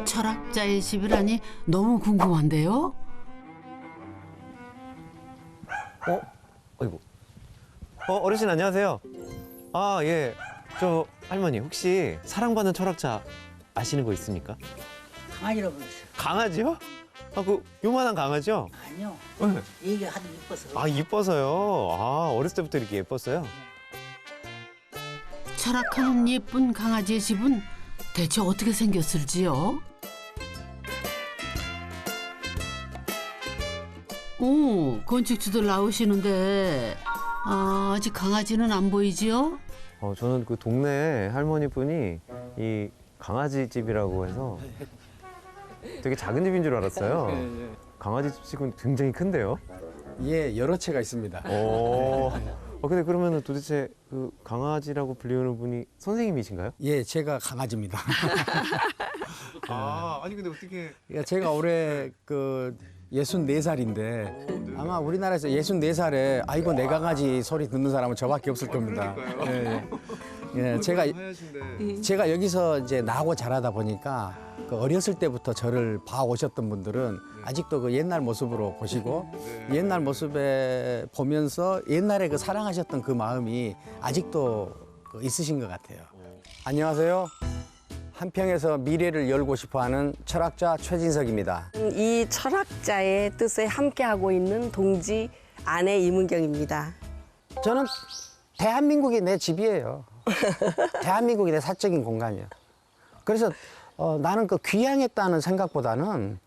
철학자의 집이라니 너무 궁금한데요? 어이구. 어르신 안녕하세요. 아, 예. 저 할머니 혹시 사랑받는 철학자 아시는 거 있습니까? 강아지라고 그랬어요. 강아지요? 아, 그 요만한 강아지요? 아니요. 네. 이게 아주 이뻐서. 아, 이뻐서요. 아, 어렸을 때부터 이렇게 예뻤어요? 철학하는 예쁜 강아지의 집은 대체 어떻게 생겼을지요? 오, 건축주들 나오시는데 아직 강아지는 안 보이지요? 저는 그 동네 할머니 분이 이 강아지 집이라고 해서 되게 작은 집인 줄 알았어요. 강아지 집은 굉장히 큰데요? 예, 여러 채가 있습니다. 근데 그러면 도대체 그 강아지라고 불리우는 분이 선생님이신가요? 예, 제가 강아지입니다. 아니 근데 어떻게... 예, 제가 올해 그 64살인데 아마 우리나라에서 64살에 아이고 내 강아지 소리 듣는 사람은 저밖에 없을 겁니다. 예, 제가 여기서 이제 나고 자라다 보니까 그 어렸을 때부터 저를 봐오셨던 분들은 아직도 그 옛날 모습으로 보시고 옛날 모습에 보면서 옛날에 그 사랑하셨던 그 마음이 아직도 그 있으신 것 같아요. 안녕하세요. 한평에서 미래를 열고 싶어하는 철학자 최진석입니다. 이 철학자의 뜻에 함께하고 있는 동지 아내 이문경입니다. 저는 대한민국이 내 집이에요. 대한민국이 내 사적인 공간이에요. 그래서 나는 그 귀향했다는 생각보다는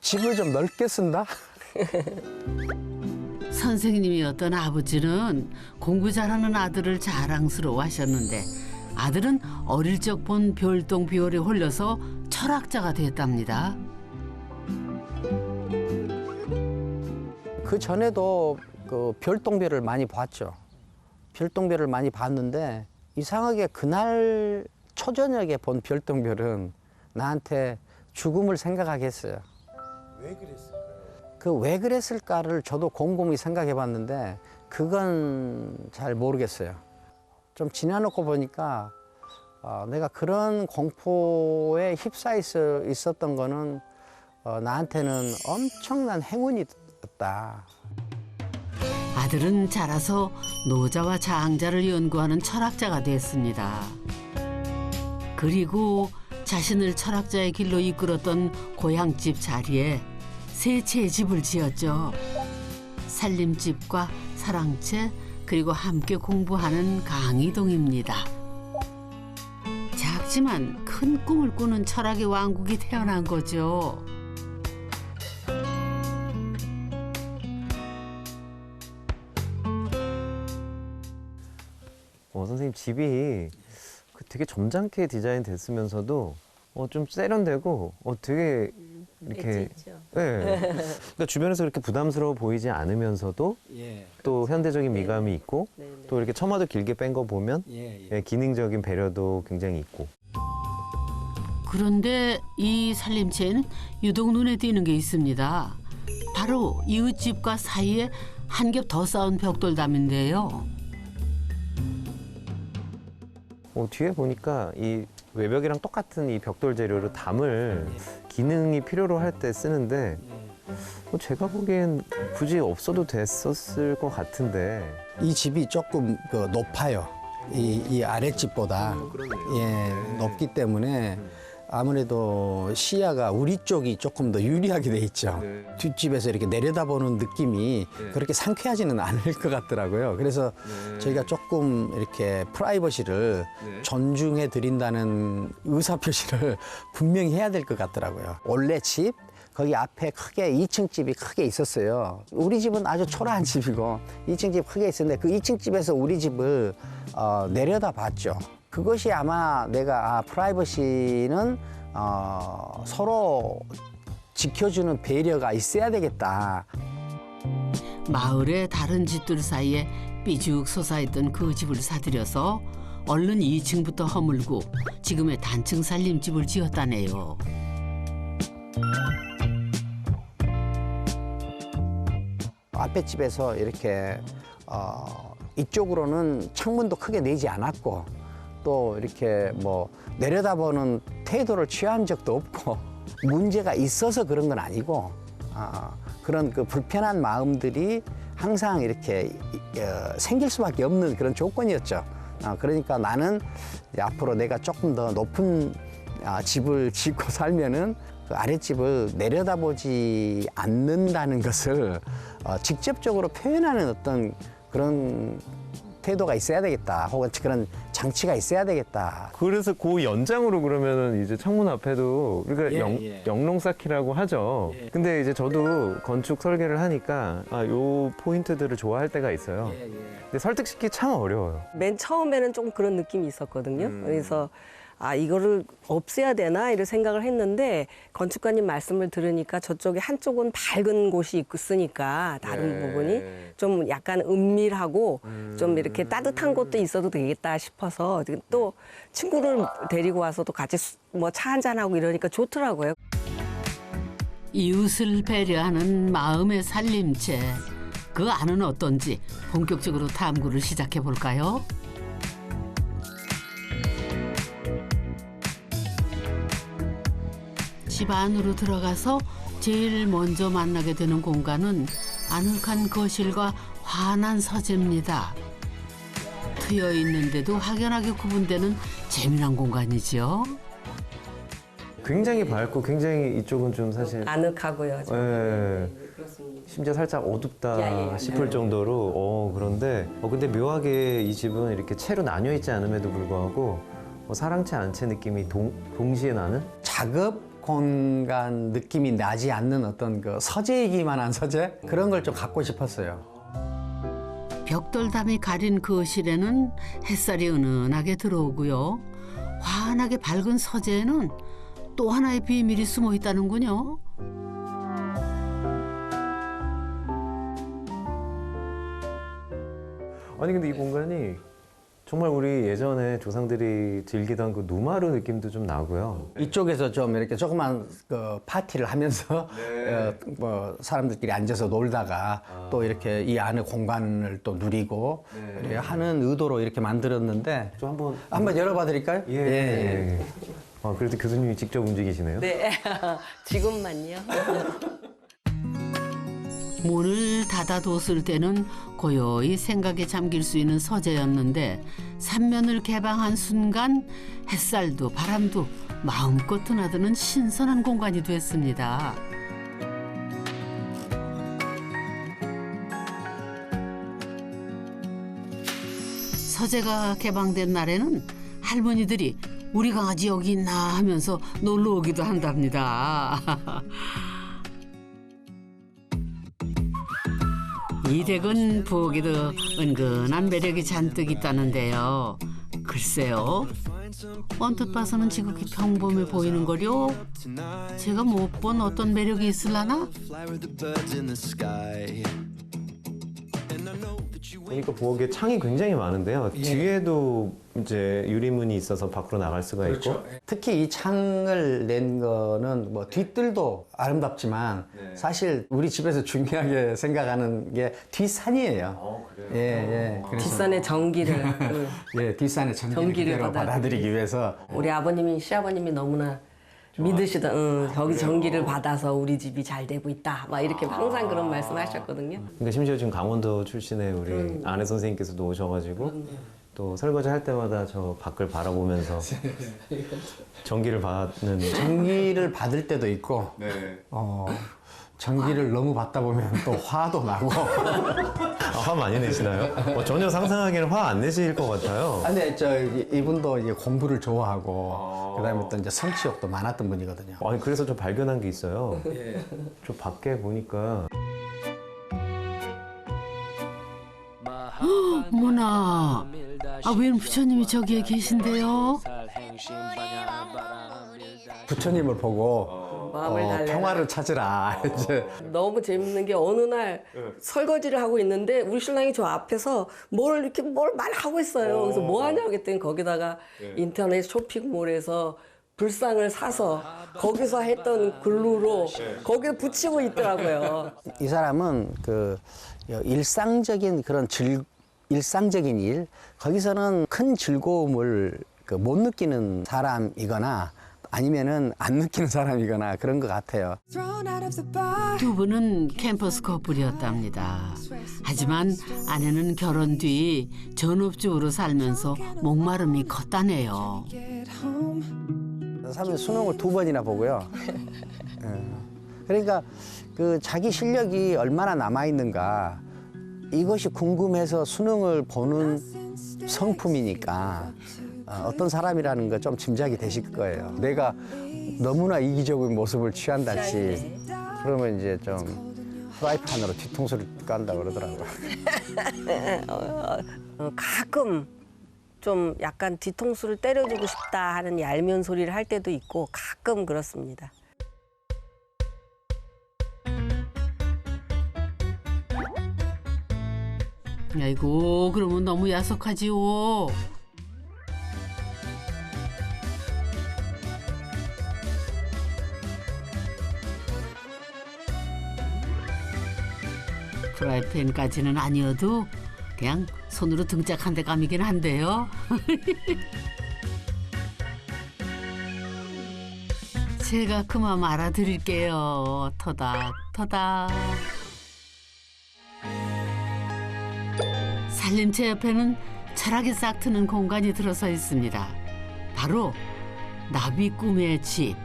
집을 좀 넓게 쓴다? 선생님이었던 아버지는 공부 잘하는 아들을 자랑스러워하셨는데 아들은 어릴 적 본 별똥비월에 홀려서 철학자가 됐답니다. 그 전에도 그 별똥별을 많이 봤죠. 별똥별을 많이 봤는데 이상하게 그날 초저녁에 본 별똥별은 나한테 죽음을 생각하게 했어요. 왜 그랬을까요? 그 왜 그랬을까를 저도 곰곰이 생각해 봤는데 그건 잘 모르겠어요. 좀 지나놓고 보니까 내가 그런 공포에 휩싸여 있었던 거는 나한테는 엄청난 행운이었다. 아들은 자라서 노자와 장자를 연구하는 철학자가 됐습니다. 그리고 자신을 철학자의 길로 이끌었던 고향집 자리에 세 채의 집을 지었죠. 살림집과 사랑채 그리고 함께 공부하는 강이동입니다. 작지만 큰 꿈을 꾸는 철학의 왕국이 태어난 거죠. 선생님 집이 되게 점잖게 디자인 됐으면서도 좀 세련되고 되게 이렇게 네. 그러니까 주변에서 그렇게 부담스러워 보이지 않으면서도 또 현대적인 미감이 있고 또 이렇게 처마도 길게 뺀 거 보면 기능적인 배려도 굉장히 있고. 그런데 이 살림채에는 유독 눈에 띄는 게 있습니다. 바로 이웃집과 사이에 한 겹 더 쌓은 벽돌담인데요. 뒤에 보니까 이 외벽이랑 똑같은 이 벽돌 재료로 담을 기능이 필요로 할 때 쓰는데 제가 보기엔 굳이 없어도 됐었을 것 같은데. 이 집이 조금 그 높아요. 이 아랫집보다 높기 때문에 아무래도 시야가 우리 쪽이 조금 더 유리하게 돼 있죠. 뒷집에서 이렇게 내려다보는 느낌이 그렇게 상쾌하지는 않을 것 같더라고요. 그래서 저희가 조금 이렇게 프라이버시를 존중해 드린다는 의사표시를 분명히 해야 될 것 같더라고요. 원래 집 거기 앞에 크게 2층 집이 크게 있었어요. 우리 집은 아주 초라한 집이고 2층 집 크게 있었는데 그 2층 집에서 우리 집을 내려다 봤죠. 그것이 아마 내가 프라이버시는 서로 지켜주는 배려가 있어야 되겠다. 마을의 다른 집들 사이에 삐죽 솟아있던 그 집을 사들여서 얼른 2층부터 허물고 지금의 단층 살림집을 지었다네요. 앞에 집에서 이렇게 이쪽으로는 창문도 크게 내지 않았고 또 이렇게 뭐 내려다보는 태도를 취한 적도 없고 문제가 있어서 그런 건 아니고 그런 그 불편한 마음들이 항상 이렇게 생길 수밖에 없는 그런 조건이었죠. 그러니까 나는 이제 앞으로 내가 조금 더 높은 집을 짓고 살면은 그 아랫집을 내려다보지 않는다는 것을 직접적으로 표현하는 어떤 그런 태도가 있어야 되겠다. 혹은 그런 장치가 있어야 되겠다. 그래서 그 연장으로 그러면은 이제 창문 앞에도 우리가 영롱 쌓기라고 하죠. 근데 이제 저도 건축 설계를 하니까 요 포인트들을 좋아할 때가 있어요. 근데 설득시키기 참 어려워요. 맨 처음에는 좀 그런 느낌이 있었거든요. 그래서 이거를 없애야 되나 이런 생각을 했는데 건축가님 말씀을 들으니까 저쪽에 한쪽은 밝은 곳이 있으니까 다른 부분이 좀 약간 은밀하고 좀 이렇게 따뜻한 곳도 있어도 되겠다 싶어서 또 친구를 데리고 와서 또 같이 뭐 차 한잔하고 이러니까 좋더라고요. 이웃을 배려하는 마음의 살림체. 그 안은 어떤지 본격적으로 탐구를 시작해 볼까요? 집 안으로 들어가서 제일 먼저 만나게 되는 공간은 아늑한 거실과 환한 서재입니다. 트여 있는데도 확연하게 구분되는 재미난 공간이죠. 굉장히 밝고 굉장히 이쪽은 좀 사실 아늑하고요. 그렇습니다. 심지어 살짝 어둡다 싶을 정도로 그런데 근데 묘하게 이 집은 이렇게 채로 나뉘어 있지 않음에도 불구하고 사랑채 안채 느낌이 동시에 나는 작업 공간 느낌이 나지 않는 어떤 그 서재이기만 한 서재? 그런 걸 좀 갖고 싶었어요. 벽돌담이 가린 거실에는 햇살이 은은하게 들어오고요. 환하게 밝은 서재에는 또 하나의 비밀이 숨어 있다는군요. 아니 근데 이 공간이 정말 우리 예전에 조상들이 즐기던 그 누마루 느낌도 좀 나고요. 이쪽에서 좀 이렇게 조그만 그 파티를 하면서 뭐 사람들끼리 앉아서 놀다가 또 이렇게 이 안의 공간을 또 누리고 이렇게 하는 의도로 이렇게 만들었는데 좀 한번 열어봐 드릴까요? 예. 그래도 교수님이 직접 움직이시네요. 네, 지금만요. 문을 닫아뒀을 때는 고요히 생각에 잠길 수 있는 서재였는데 삼면을 개방한 순간 햇살도 바람도 마음껏 드나드는 신선한 공간이 됐습니다. 서재가 개방된 날에는 할머니들이 우리 강아지 여기 있나 하면서 놀러 오기도 한답니다. 이 댁은 보기도 은근한 매력이 잔뜩 있다는데요. 글쎄요. 언뜻 봐서는 지극히 평범해 보이는 거요. 제가 못 본 어떤 매력이 있으려나? 보니까 부엌에 창이 굉장히 많은데요. 뒤에도 이제 유리문이 있어서 밖으로 나갈 수가 있고. 특히 이 창을 낸 거는 뭐 뒷뜰도 아름답지만 사실 우리 집에서 중요하게 생각하는 게 뒷산이에요. 그래요? 그래서 뒷산의 전기를 뒷산의 전기를 받아들이기 위해서 우리 아버님이 시아버님이 너무나 믿으시던 거기 전기를 받아서 우리 집이 잘 되고 있다 막 이렇게 항상 그런 말씀하셨거든요. 근데 심지어 지금 강원도 출신의 우리 아내 선생님께서도 오셔가지고 또 설거지 할 때마다 저 밖을 바라보면서 전기를 받을 때도 있고 전기를 너무 받다 보면 또 화도 나고. 화 많이 내시나요? 전혀 상상하기에는 화 안 내실 것 같아요. 근데 이분도 이제 공부를 좋아하고 그다음에 또 이제 성취욕도 많았던 분이거든요. 아니 그래서 저 발견한 게 있어요. 저 밖에 보니까 어머나, 웬 부처님이 저기에 계신데요? 부처님을 보고 마음을 달래라. 평화를 찾으라. 이제 너무 재밌는 게 어느 날 설거지를 하고 있는데 우리 신랑이 저 앞에서 뭘 말하고 있어요. 그래서 뭐 하냐고 했더니 거기다가 인터넷 쇼핑몰에서 불상을 사서 거기서 했던 글루로 거기에 붙이고 있더라고요. 이 사람은 그 일상적인 그런 일상적인 일 거기서는 큰 즐거움을 그 못 느끼는 사람이거나 아니면은 안 느끼는 사람이거나 그런 것 같아요. 두 분은 캠퍼스 커플이었답니다. 하지만 아내는 결혼 뒤 전업주부로 살면서 목마름이 컸다네요. 3년 수능을 2번이나 보고요. 그러니까 그 자기 실력이 얼마나 남아 있는가 이것이 궁금해서 수능을 보는 성품이니까 어떤 사람이라는 거 좀 짐작이 되실 거예요. 내가 너무나 이기적인 모습을 취한다지 그러면 이제 좀 프라이팬으로 뒤통수를 깐다 그러더라고요. 가끔 좀 약간 뒤통수를 때려주고 싶다 하는 얄미운 소리를 할 때도 있고 가끔 그렇습니다. 아이고, 그러면 너무 야속하지요. 프라이팬까지는 아니어도 그냥 손으로 등짝 한 대 감이긴 한데요. 제가 그만 알아드릴게요. 터닥터닥. 살림채 옆에는 철학이 싹 트는 공간이 들어서 있습니다. 바로 나비 꿈의 집,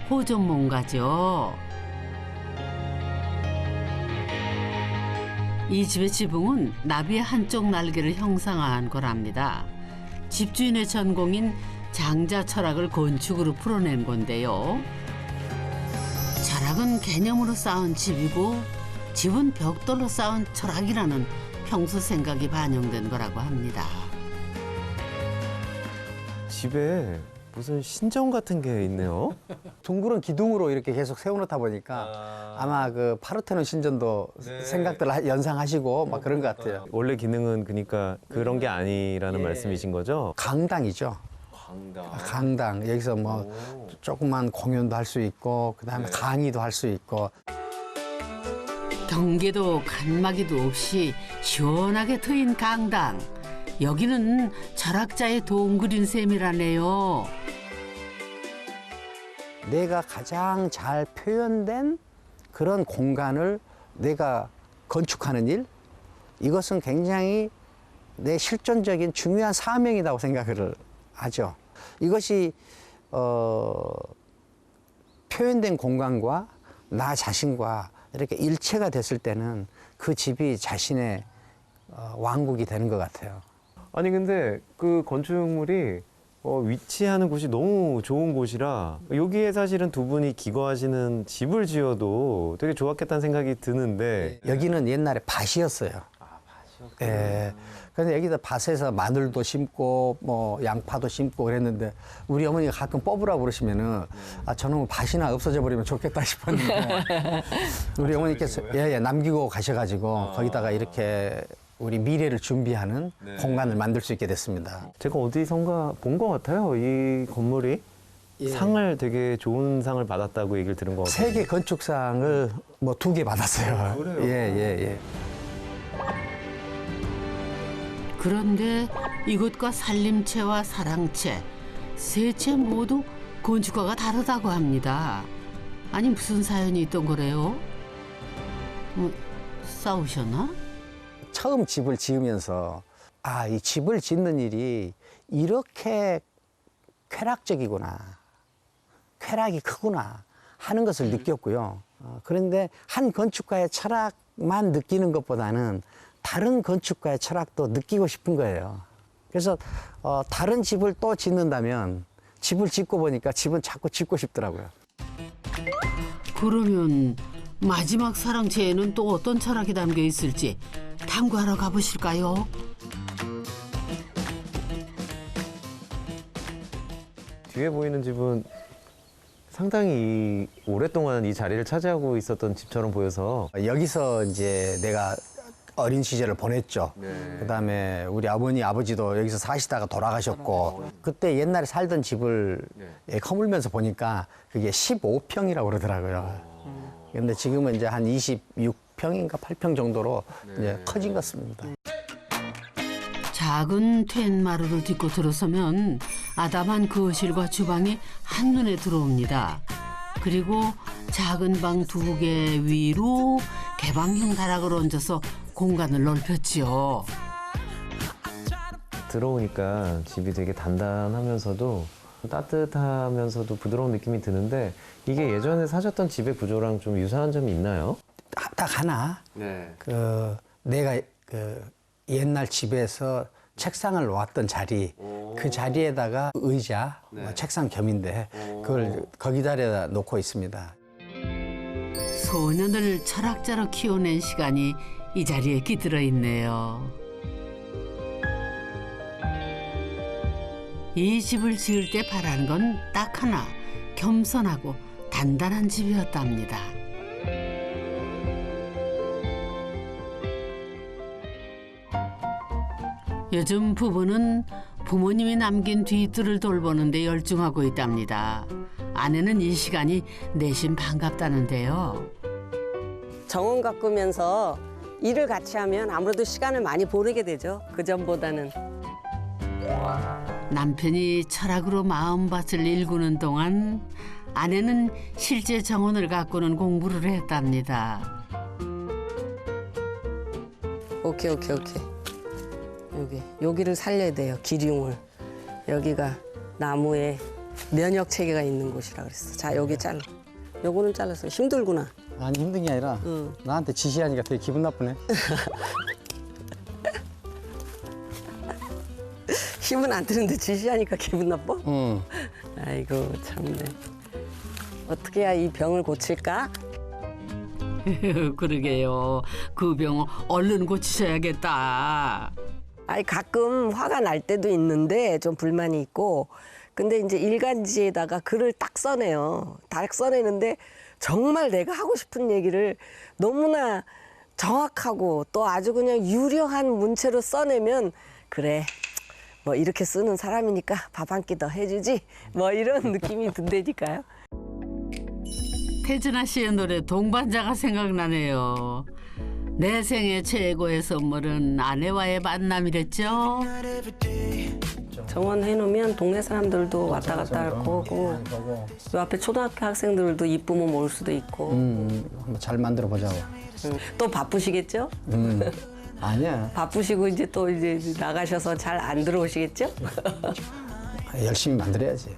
호전몽가죠. 이 집의 지붕은 나비의 한쪽 날개를 형상화한 거랍니다. 집주인의 전공인 장자 철학을 건축으로 풀어낸 건데요. 철학은 개념으로 쌓은 집이고 집은 벽돌로 쌓은 철학이라는 평소 생각이 반영된 거라고 합니다. 집에 무슨 신전 같은 게 있네요. 둥그런 기둥으로 이렇게 계속 세워놓다 보니까 아마 그 파르테논 신전도 생각들 연상하시고 막 그런 것 같아요. 원래 기능은 그러니까 그런 게 아니라는 말씀이신 거죠? 강당이죠. 강당. 여기서 뭐 조그만 공연도 할 수 있고 그다음에 강의도 할 수 있고. 경계도 칸막이도 없이 시원하게 트인 강당. 여기는 철학자의 동굴인 셈이라네요. 내가 가장 잘 표현된 그런 공간을 내가 건축하는 일, 이것은 굉장히 내 실존적인 중요한 사명이라고 생각을 하죠. 이것이 표현된 공간과 나 자신과 이렇게 일체가 됐을 때는 그 집이 자신의 왕국이 되는 것 같아요. 아니 근데 그 건축물이 위치하는 곳이 너무 좋은 곳이라 여기에 사실은 두 분이 기거하시는 집을 지어도 되게 좋았겠다는 생각이 드는데 여기는 옛날에 밭이었어요. 예. 그래서 여기다 밭에서 마늘도 심고 뭐 양파도 심고 그랬는데 우리 어머니가 가끔 뽑으라고 그러시면은 저놈은 밭이나 없어져 버리면 좋겠다 싶었는데 우리 어머니께서 남기고 가셔가지고 거기다가 이렇게 우리 미래를 준비하는 공간을 만들 수 있게 됐습니다. 제가 어디선가 본 것 같아요. 이 건물이 상을 되게 좋은 상을 받았다고 얘기를 들은 것 같아요. 세계 건축상을 뭐 2개 받았어요. 그래요? 예. 그런데 이곳과 살림채와 사랑채, 세 채 모두 건축가가 다르다고 합니다. 아니 무슨 사연이 있던 거래요? 싸우셨나? 처음 집을 지으면서 이 집을 짓는 일이 이렇게 쾌락적이구나, 쾌락이 크구나 하는 것을 느꼈고요. 그런데 한 건축가의 철학만 느끼는 것보다는 다른 건축가의 철학도 느끼고 싶은 거예요. 그래서 다른 집을 또 짓는다면 집을 짓고 보니까 집은 자꾸 짓고 싶더라고요. 그러면 마지막 사랑채에는 또 어떤 철학이 담겨 있을지 탐구하러 가보실까요? 뒤에 보이는 집은 상당히 오랫동안 이 자리를 차지하고 있었던 집처럼 보여서 여기서 이제 내가 어린 시절을 보냈죠. 그다음에 우리 어머니 아버지도 여기서 사시다가 돌아가셨고 그때 옛날에 살던 집을 허물면서 보니까 그게 15평이라고 그러더라고요. 근데 지금은 이제 한 26평인가 8평 정도로 이제 커진 것 같습니다. 작은 텐마루를 딛고 들어서면 아담한 거실과 주방이 한눈에 들어옵니다. 그리고 작은 방 2개 위로 개방형 다락을 얹어서 공간을 넓혔지요. 들어오니까 집이 되게 단단하면서도 따뜻하면서도 부드러운 느낌이 드는데 이게 예전에 사셨던 집의 구조랑 좀 유사한 점이 있나요? 딱 하나. 네. 내가 옛날 집에서 책상을 놓았던 자리, 그 자리에다가 의자, 뭐 책상 겸인데 그걸 거기다가 놓고 있습니다. 소년을 철학자로 키워낸 시간이 이 자리에 깃들어 있네요. 이 집을 지을 때 바라는 건 딱 하나, 겸손하고 단단한 집이었답니다. 요즘 부부는 부모님이 남긴 뒤뜰을 돌보는데 열중하고 있답니다. 아내는 이 시간이 내심 반갑다는데요. 정원 가꾸면서 일을 같이 하면 아무래도 시간을 많이 보내게 되죠. 그전보다는. 남편이 철학으로 마음밭을 일구는 동안 아내는 실제 정원을 가꾸는 공부를 했답니다. 오케이. 여기를 살려야 돼요. 기륭을. 여기가 나무에 면역 체계가 있는 곳이라 그랬어. 자, 여기 잘라. 요거는 잘랐어. 힘들구나. 아니 힘든 게 아니라 응. 나한테 지시하니까 되게 기분 나쁘네. 힘은 안 드는데 지시하니까 기분 나빠? 응. 아이고 참네. 어떻게 해야 이 병을 고칠까? 그러게요. 그 병 얼른 고치셔야겠다. 아니 가끔 화가 날 때도 있는데 좀 불만이 있고 근데 이제 일간지에다가 글을 딱 써내요. 딱 써내는데 정말 내가 하고 싶은 얘기를 너무나 정확하고 또 아주 그냥 유려한 문체로 써내면 그래 뭐 이렇게 쓰는 사람이니까 밥 한 끼 더 해주지 뭐 이런 느낌이 든다니까요. 태진아 씨의 노래 동반자가 생각나네요. 내 생애 최고의 선물은 아내와의 만남이랬죠. 정원 해놓으면 동네 사람들도 왔다 갔다 할 거고 요 앞에 초등학교 학생들도 이쁘면 올 수도 있고 한번 잘 만들어 보자고. 또 바쁘시겠죠? 아니야. 바쁘시고 이제 또 이제 나가셔서 잘 안 들어오시겠죠? 열심히 만들어야지.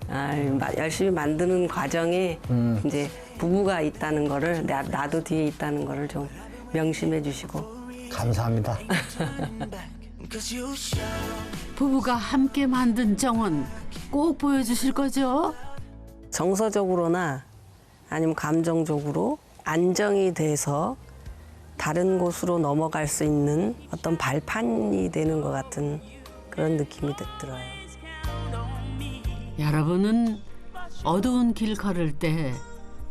열심히 만드는 과정에 이제 부부가 있다는 거를 나도 뒤에 있다는 거를 좀 명심해 주시고. 감사합니다. 부부가 함께 만든 정원 꼭 보여주실 거죠? 정서적으로나 아니면 감정적으로 안정이 돼서 다른 곳으로 넘어갈 수 있는 어떤 발판이 되는 것 같은 그런 느낌이 들어요. 여러분은 어두운 길 걸을 때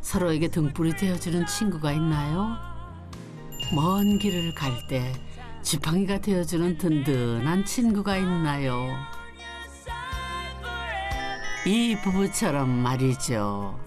서로에게 등불이 되어주는 친구가 있나요? 먼 길을 갈 때 지팡이가 되어주는 든든한 친구가 있나요? 이 부부처럼 말이죠.